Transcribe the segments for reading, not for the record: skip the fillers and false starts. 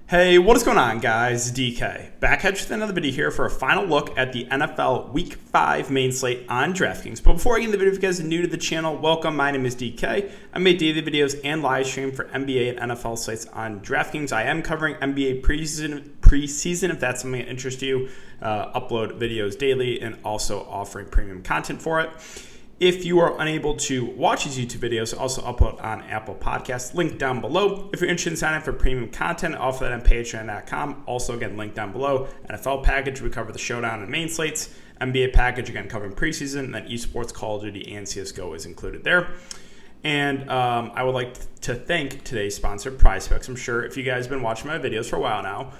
Hey, what is going on, guys? DK. Back at you with another video here for a final look at the NFL Week 5 main slate on Draftkings. But before I get into the video, if you guys are new to the channel, welcome. My name is DK. I make daily videos and live stream for NBA and NFL slates on Draftkings. I am covering NBA preseason if that's something that interests you. Upload videos daily and also offering premium content for it. If you are unable to watch these YouTube videos, also upload on Apple Podcasts. Link down below. If you're interested in signing up for premium content, offer that on patreon.com. Also, again, link down below. NFL package, we cover the showdown and main slates. NBA package, again, covering preseason. And then esports, Call of Duty, and CSGO is included there. And I would like to thank today's sponsor, PrizePicks. I'm sure if you guys have been watching my videos for a while now,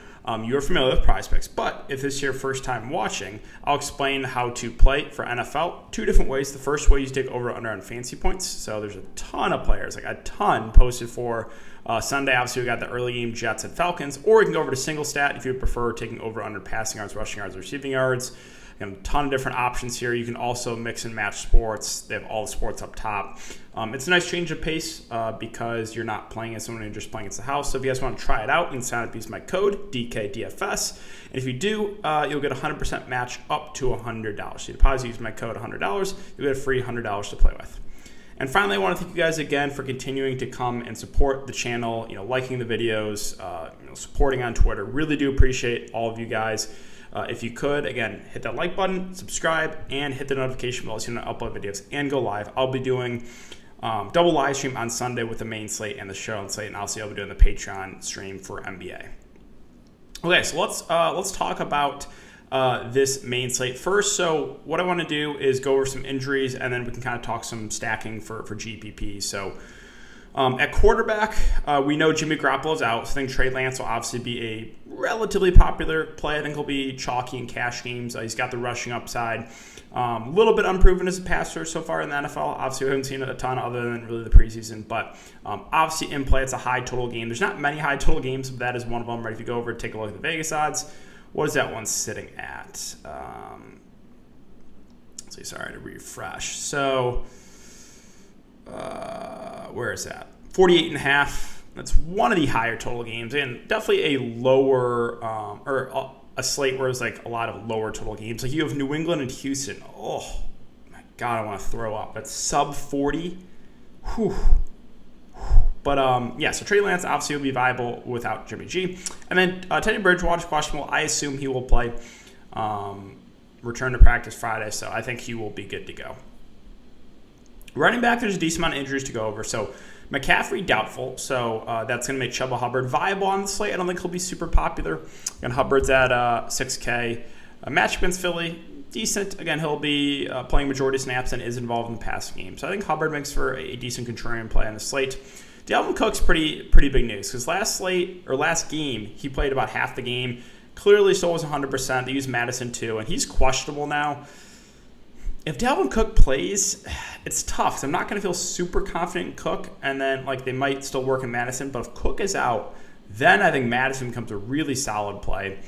you're familiar with PrizePicks. But if this is your first time watching, I'll explain how to play for NFL two different ways. The first way is to take over under on fantasy points. So there's a ton of players, like a ton posted for Sunday. Obviously, we got the early game Jets and Falcons. Or you can go over to single stat if you prefer taking over under passing yards, rushing yards, receiving yards. A ton of different options here. You can also mix and match sports. They have all the sports up top. It's a nice change of pace because you're not playing as someone, you're just playing against the house. So if you guys want to try it out, you can sign up, use my code DKDFS. And if you do, you'll get a 100% match up to $100. So you deposit, use my code $100, you'll get a free $100 to play with. And finally, I want to thank you guys again for continuing to come and support the channel, liking the videos, supporting on Twitter. Really do appreciate all of you guys. If you could, again, hit that like button, subscribe, and hit the notification bell so you don't upload videos and go live. I'll be doing double live stream on Sunday with the main slate and the showdown slate, and also I'll be doing the Patreon stream for NBA. Okay, so let's talk about this main slate first. So what I want to do is go over some injuries, and then we can kind of talk some stacking for GPP. So at quarterback, we know Jimmy Garoppolo's out, so I think Trey Lance will obviously be a relatively popular play. I think he'll be chalky in cash games. He's got the rushing upside. A little bit unproven as a passer so far in the NFL. Obviously, we haven't seen a ton other than really the preseason, but obviously in play, it's a high total game. There's not many high total games, but that is one of them. Right? If you go over and take a look at the Vegas odds, what is that one sitting at? Let's see, sorry to refresh. So where is that? 48.5. That's one of the higher total games, and definitely a lower or a slate where it's like a lot of lower total games. Like you have New England and Houston. Oh my God, I want to throw up. That's sub 40. Whew. But yeah, so Trey Lance obviously will be viable without Jimmy G. And then Teddy Bridgewater's questionable. I assume he will play. Return to practice Friday, so I think he will be good to go. Running back, there's a decent amount of injuries to go over. So McCaffrey, doubtful. So that's going to make Chuba Hubbard viable on the slate. I don't think he'll be super popular. And Hubbard's at 6K. Match against Philly, decent. Again, he'll be playing majority snaps and is involved in the passing game. So I think Hubbard makes for a decent contrarian play on the slate. Dalvin Cook's pretty big news because last game, he played about half the game. Clearly still wasn't 100%. They used Madison too, and he's questionable now. If Dalvin Cook plays, it's tough. So I'm not going to feel super confident in Cook, and then they might still work in Madison. But if Cook is out, then I think Madison becomes a really solid play.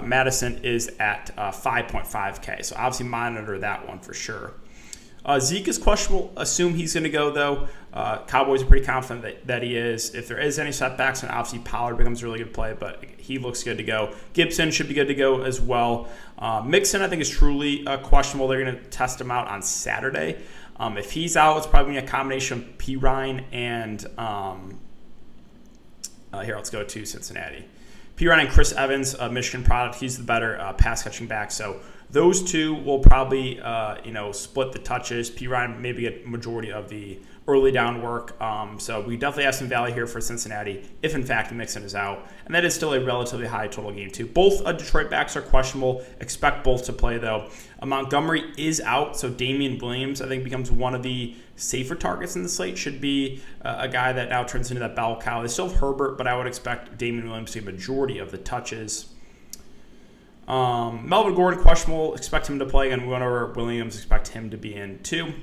Madison is at 5.5K, so obviously monitor that one for sure. Zeke is questionable. Assume he's going to go, though. Cowboys are pretty confident that he is. If there is any setbacks, then obviously Pollard becomes a really good play, but he looks good to go. Gibson should be good to go as well. Mixon, I think, is truly questionable. They're going to test him out on Saturday. If he's out, it's probably going to be a combination of P. Ryan and here, let's go to Cincinnati. P. Ryan and Chris Evans, Michigan product. He's the better pass-catching back, so those two will probably, split the touches. P. Ryan maybe get majority of the early down work. So we definitely have some value here for Cincinnati if, in fact, Mixon is out. And that is still a relatively high total game, too. Both Detroit backs are questionable. Expect both to play, though. Montgomery is out, so Damian Williams, I think, becomes one of the safer targets in the slate. Should be a guy that now turns into that bell cow. They still have Herbert, but I would expect Damian Williams to get a majority of the touches. Melvin Gordon, questionable. Expect him to play. And we went over Williams. Expect him to be in, too.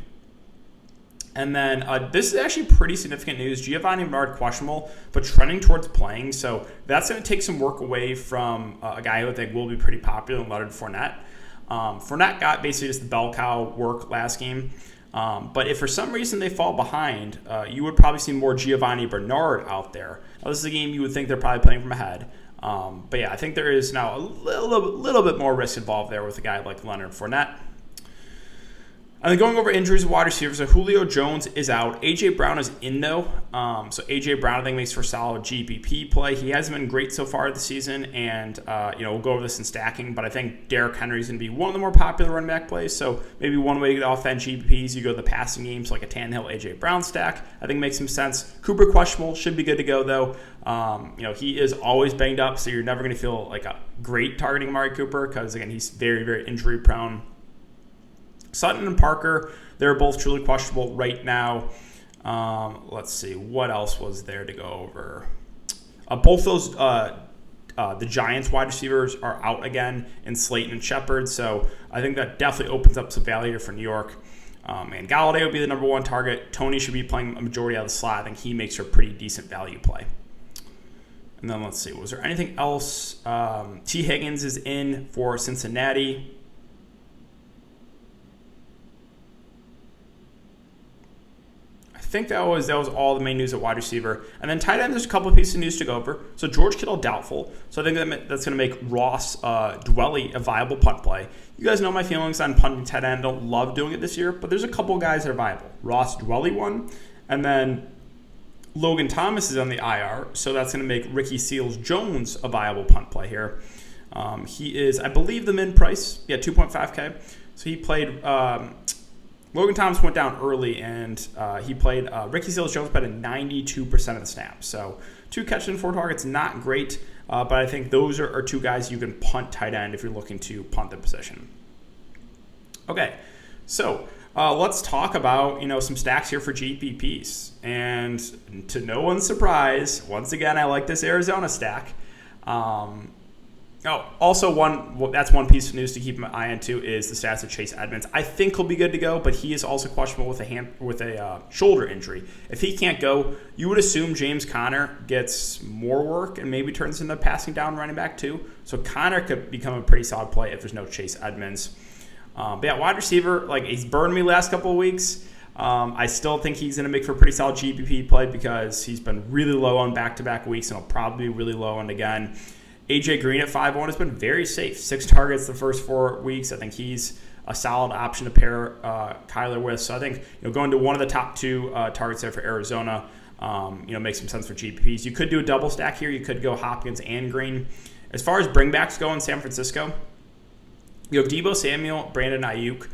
And then this is actually pretty significant news. Giovanni Bernard questionable, but trending towards playing. So that's going to take some work away from a guy who I think will be pretty popular in Leonard Fournette. Fournette got basically just the bell cow work last game. But if for some reason they fall behind, you would probably see more Giovanni Bernard out there. Now, this is a game you would think they're probably playing from ahead. But yeah, I think there is now a little bit more risk involved there with a guy like Leonard Fournette. And then going over injuries of wide receivers, so Julio Jones is out. A.J. Brown is in, though. So A.J. Brown, I think, makes for solid GPP play. He hasn't been great so far this season, and we'll go over this in stacking, but I think Derrick Henry is going to be one of the more popular running back plays. So maybe one way to get off that GPPs, you go to the passing games like a Tannehill, A.J. Brown stack. I think makes some sense. Cooper questionable, should be good to go, though. He is always banged up, so you're never going to feel like a great targeting Amari Cooper because, again, he's very, very injury prone. Sutton and Parker, they're both truly questionable right now. Let's see, what else was there to go over? Both those, the Giants wide receivers are out again in Slayton and Shepard, so I think that definitely opens up some value here for New York. And Galladay would be the number one target. Tony should be playing a majority out of the slot. I think he makes for a pretty decent value play. And then let's see, was there anything else? T. Higgins is in for Cincinnati. I think that was all the main news at wide receiver. And then tight end, there's a couple of pieces of news to go over. So George Kittle doubtful. So I think that's going to make Ross Dwelly a viable punt play. You guys know my feelings on punting tight end. I don't love doing it this year, but there's a couple of guys that are viable. Ross Dwelly one, and then Logan Thomas is on the IR. So that's going to make Ricky Seals-Jones a viable punt play here. He is, I believe, the min price. Yeah, 2.5K. So he played... Logan Thomas went down early, and he played. Ricky Seals-Jones played at 92% of the snaps. So 2 catches and 4 targets, not great. But I think those are 2 guys you can punt tight end if you're looking to punt the position. Okay, so let's talk about some stacks here for GPPs. And to no one's surprise, once again, I like this Arizona stack. Also that's one piece of news to keep an eye on too is the status of Chase Edmonds. I think he'll be good to go, but he is also questionable with a shoulder injury. If he can't go, you would assume James Conner gets more work and maybe turns into a passing down running back too. So Conner could become a pretty solid play if there's no Chase Edmonds. But yeah, wide receiver, he's burned me last couple of weeks. I still think he's going to make for a pretty solid GPP play because he's been really low on back-to-back weeks and he'll probably be really low on again. AJ Green at 5-1 has been very safe. 6 targets the first 4 weeks. I think he's a solid option to pair Kyler with. So I think going to one of the top 2 targets there for Arizona makes some sense for GPPs. You could do a double stack here. You could go Hopkins and Green. As far as bringbacks go in San Francisco, you have Deebo Samuel, Brandon Ayuk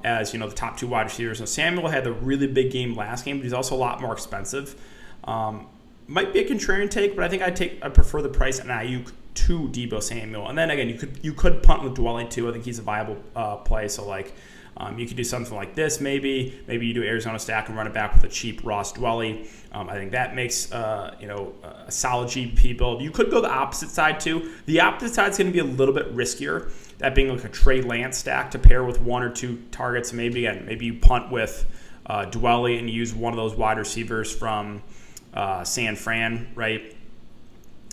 as the top 2 wide receivers. So Samuel had the really big game last game, but he's also a lot more expensive. Might be a contrarian take, but I think I prefer the price on Ayuk to Deebo Samuel. And then again, you could punt with Dwelly too. I think he's a viable play. So you could do something like this maybe. Maybe you do Arizona stack and run it back with a cheap Ross Dwelly. I think that makes a solid GPP build. You could go the opposite side too. The opposite side is going to be a little bit riskier. That being like a Trey Lance stack to pair with 1 or 2 targets. Maybe you punt with Dwelly and use one of those wide receivers from San Fran, right?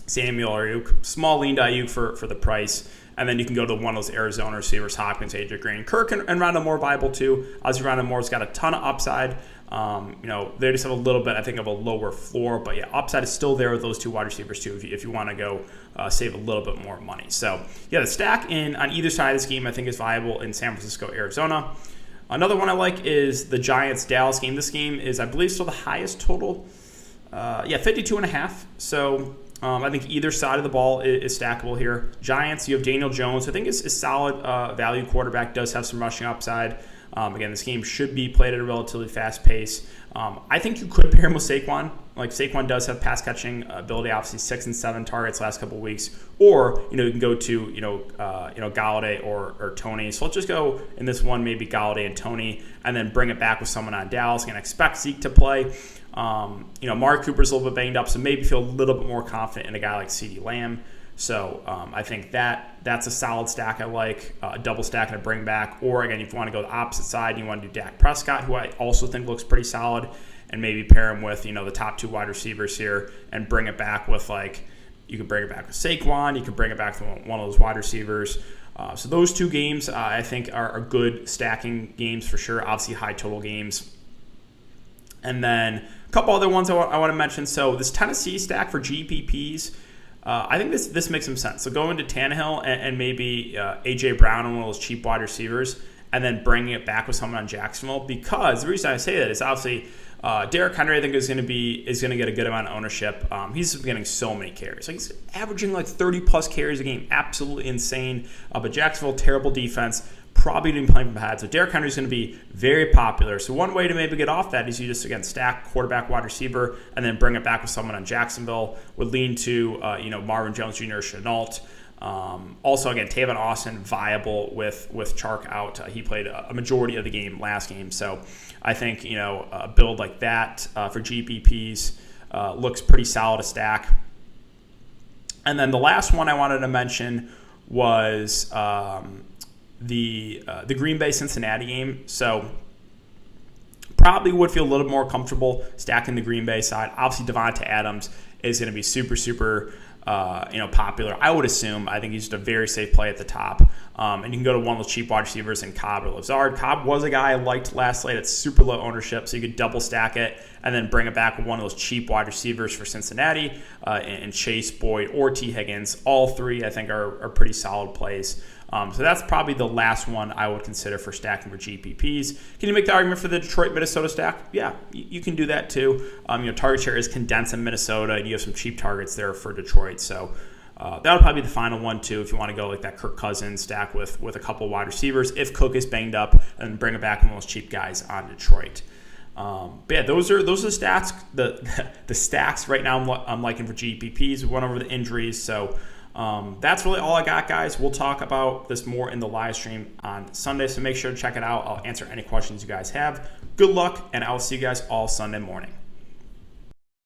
Samuel or Ayuk, small lean to Ayuk for the price, and then you can go to one of those Arizona receivers, Hopkins, AJ Green, Kirk, and Rondale Moore viable too. Obviously, Rondale Moore's got a ton of upside. They just have a little bit, I think, of a lower floor, but yeah, upside is still there with those 2 wide receivers too. If you want to go save a little bit more money, so yeah, the stack on either side of this game I think is viable in San Francisco, Arizona. Another one I like is the Giants Dallas game. This game is, I believe, still the highest total. 52.5. So I think either side of the ball is stackable here. Giants, you have Daniel Jones. I think is solid value quarterback, does have some rushing upside. Again, this game should be played at a relatively fast pace. I think you could pair him with Saquon. Saquon does have pass catching ability, obviously 6 and 7 targets last couple of weeks. Or you can go to Galladay or Tony. So let's just go in this one, maybe Galladay and Tony, and then bring it back with someone on Dallas. Again, expect Zeke to play. Amari Cooper's a little bit banged up, so maybe feel a little bit more confident in a guy like CeeDee Lamb. So I think that's a solid stack I like, a double stack and a bring back. Or again, if you want to go the opposite side and you want to do Dak Prescott, who I also think looks pretty solid, and maybe pair him with, the top 2 wide receivers here and bring it back with you can bring it back with Saquon, you can bring it back to one of those wide receivers. So those 2 games I think are good stacking games for sure, obviously high total games. And then a couple other ones I want to mention. So this Tennessee stack for GPPs, I think this makes some sense. So go into Tannehill and maybe A.J. Brown and one of those cheap wide receivers, and then bringing it back with someone on Jacksonville. Because the reason I say that is obviously Derrick Henry, I think, is going to get a good amount of ownership. He's getting so many carries. He's averaging 30-plus carries a game. Absolutely insane. But Jacksonville, terrible defense. Probably didn't play from ahead. So Derrick Henry is going to be very popular. So one way to maybe get off that is you just, again, stack quarterback, wide receiver, and then bring it back with someone on Jacksonville. Would lean to, Marvin Jones Jr., Chenault. Also, again, Tavon Austin viable with Chark out. He played a majority of the game last game. So I think, a build like that for GPPs looks pretty solid to stack. And then the last one I wanted to mention was the Green Bay Cincinnati game. So probably would feel a little more comfortable stacking the Green Bay side. Obviously, Devontae Adams is going to be super popular. I would assume. I think he's just a very safe play at the top. And you can go to one of those cheap wide receivers in Cobb or Lazard. Cobb was a guy I liked last slate. It's super low ownership, so you could double stack it and then bring it back with one of those cheap wide receivers for Cincinnati and Chase, Boyd, or T. Higgins. All 3, I think, are pretty solid plays. So that's probably the last one I would consider for stacking for GPPs. Can you make the argument for the Detroit-Minnesota stack? Yeah, you can do that too. Target share is condensed in Minnesota, and you have some cheap targets there for Detroit. So that would probably be the final one too, if you want to go like that Kirk Cousins stack with a couple wide receivers. If Cook is banged up, and bring it back with those cheap guys on Detroit. But yeah, those are the stats. The stacks right now I'm liking for GPPs. We went over the injuries, so. That's really all I got, guys. We'll talk about this more in the live stream on Sunday, so make sure to check it out. I'll answer any questions you guys have. Good luck, and I'll see you guys all Sunday morning.